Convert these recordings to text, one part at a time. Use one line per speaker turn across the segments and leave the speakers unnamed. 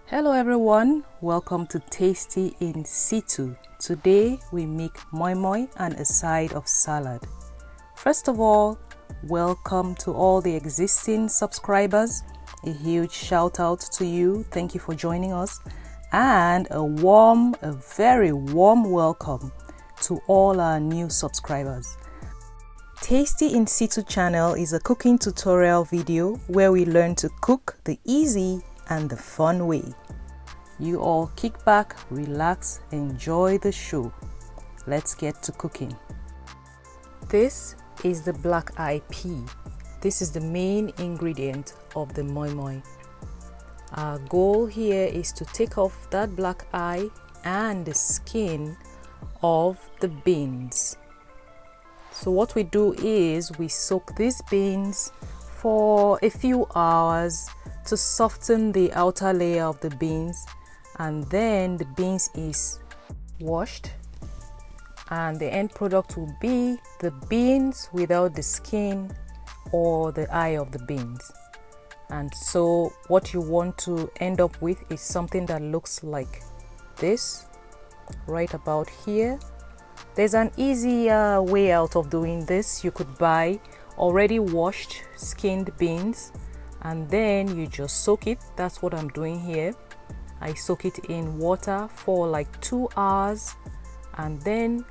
Hello everyone, welcome to Tastyinsitu. Today we make moi moi and a side of salad. First of all, welcome to all the existing subscribers. A huge shout out to you. Thank you for joining us. And a very warm welcome to all our new subscribers. Tastyinsitu channel is a cooking tutorial video where we learn to cook the easy and the fun way. You all kick back, relax, enjoy the show. Let's get to cooking. This is the black eye pea. This is the main ingredient of the moi moi. Our goal here is to take off that black eye and the skin of the beans. So what we do is we soak these beans for a few hours to soften the outer layer of the beans, and then the beans is washed and the end product will be the beans without the skin or the eye of the beans. And so what you want to end up with is something that looks like this right about here. There's an easier way out of doing this. You could buy already washed skinned beans and then you just soak it. That's what I'm doing here. I soak it in water for like 2 hours, and then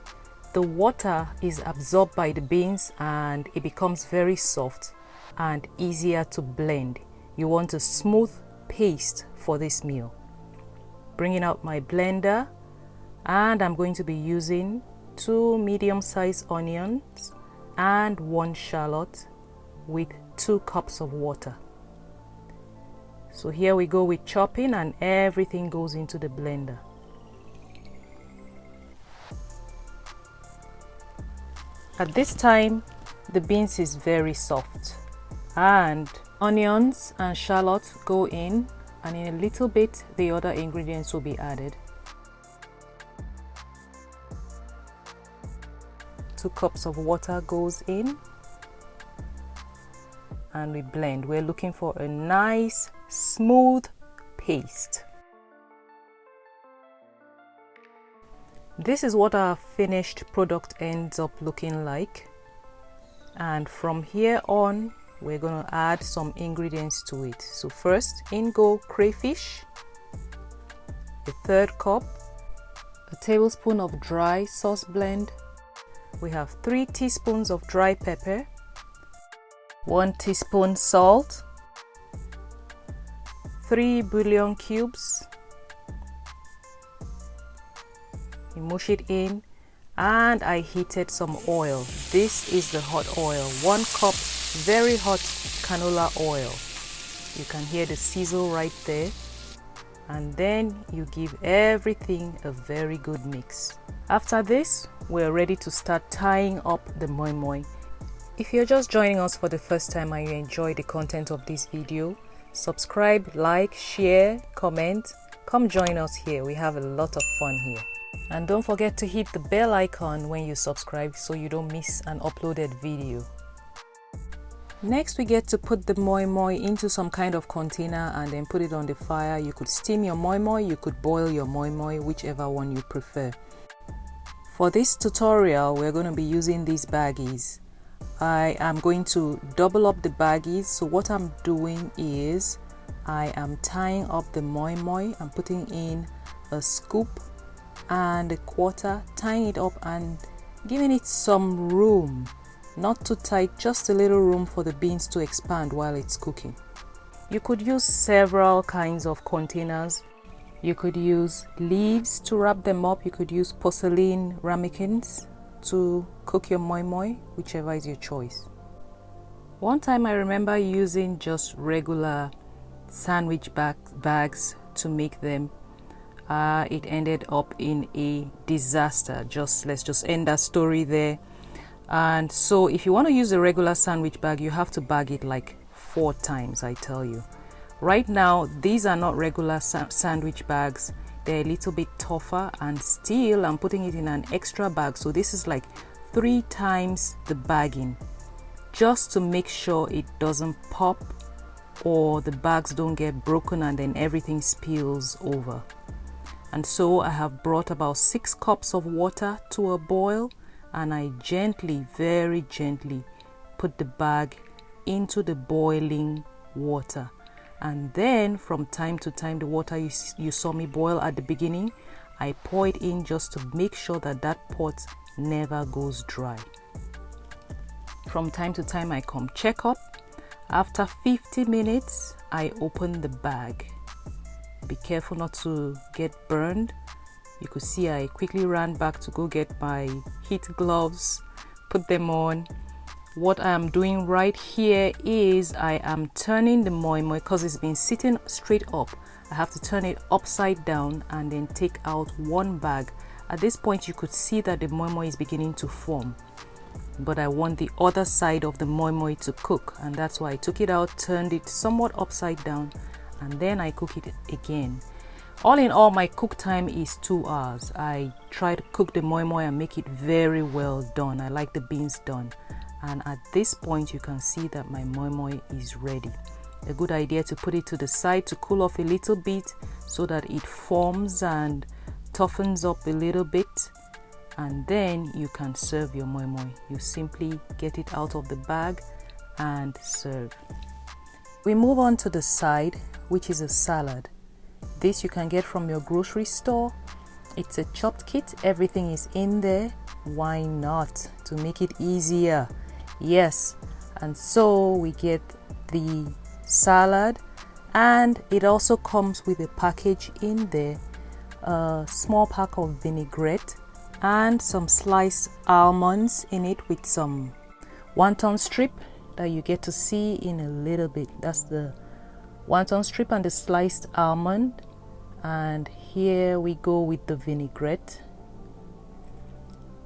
the water is absorbed by the beans and it becomes very soft and easier to blend. You want a smooth paste for this meal. Bringing out my blender, and I'm going to be using 2 medium-sized onions and 1 shallot with 2 cups of water. So here we go with chopping, and everything goes into the blender. At this time, the beans is very soft, and onions and shallot go in, and in a little bit the other ingredients will be added. 2 cups of water goes in, and we blend. We're looking for a nice smooth paste. This is what our finished product ends up looking like, and from here on we're going to add some ingredients to it. So first in go crayfish, a 1/3 cup, a tablespoon of dry sauce blend. We have 3 teaspoons of dry pepper, 1 teaspoon salt, 3 bouillon cubes. You mush it in, and I heated some oil. This is the hot oil, 1 cup very hot canola oil. You can hear the sizzle right there, and then you give everything a very good mix. After this, we're ready to start tying up the moi moi. If you're just joining us for the first time and you enjoy the content of this video, subscribe, like, share, comment. Come join us here. We have a lot of fun here. And don't forget to hit the bell icon when you subscribe so you don't miss an uploaded video. Next, we get to put the moi moi into some kind of container and then put it on the fire. You could steam your moi moi, you could boil your moi moi, whichever one you prefer. For this tutorial, we're going to be using these baggies. I am going to double up the baggies. So what I'm doing is I am tying up the moi moi. I'm putting in a scoop and a quarter, tying it up and giving it some room, not too tight, just a little room for the beans to expand while it's cooking. You could use several kinds of containers. You could use leaves to wrap them up. You could use porcelain ramekins to cook your moi moi, whichever is your choice. One time I remember using just regular sandwich bags to make them. It ended up in a disaster. Let's just end that story there. And so if you want to use a regular sandwich bag, you have to bag it like 4 times, I tell you. Right now, these are not regular sandwich bags. They're a little bit tougher, and still I'm putting it in an extra bag. So this is like 3 times the bagging. just to make sure it doesn't pop or the bags don't get broken and then everything spills over. And so I have brought about 6 cups of water to a boil, and I gently, very gently put the bag into the boiling water. And then from time to time, the water you saw me boil at the beginning, I pour it in just to make sure that that pot never goes dry. From time to time, I come check up. After 50 minutes, I open the bag. Be careful not to get burned. You could see I quickly ran back to go get my heat gloves, put them on. What I am doing right here is I am turning the moi moi, because it's been sitting straight up. I have to turn it upside down and then take out one bag. At this point, you could see that the moi moi is beginning to form, but I want the other side of the moi moi to cook, and that's why I took it out, turned it somewhat upside down, and then I cook it again. All in all, my cook time is 2 hours. I try to cook the moi moi and make it very well done. I like the beans done. And at this point, you can see that my moi moi is ready. A good idea to put it to the side to cool off a little bit so that it forms and toughens up a little bit. And then you can serve your moi moi. You simply get it out of the bag and serve. We move on to the side, which is a salad. This you can get from your grocery store. It's a chopped kit. Everything is in there. Why not? To make it easier. Yes. And so we get the salad, and it also comes with a package in there, a small pack of vinaigrette and some sliced almonds in it with some wonton strip that you get to see in a little bit. That's the wonton strip and the sliced almond. And here we go with the vinaigrette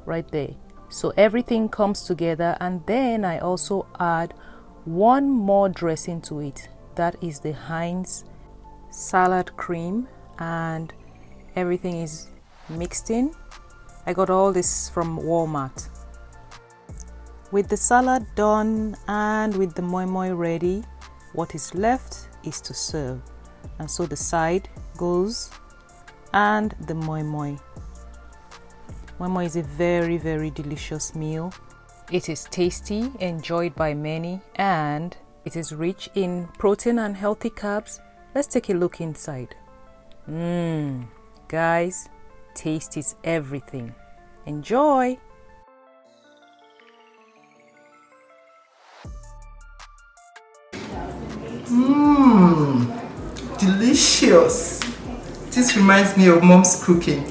right there. So everything comes together, and then I also add one more dressing to it. That is the Heinz salad cream, and everything is mixed in. I got all this from Walmart. With the salad done and with the moi moi ready, what is left is to serve. And so the side goes and the moi moi. Moi moi is a very, very delicious meal. It is tasty, enjoyed by many, and it is rich in protein and healthy carbs. Let's take a look inside. Guys, taste is everything. Enjoy!
Delicious. This reminds me of mom's cooking.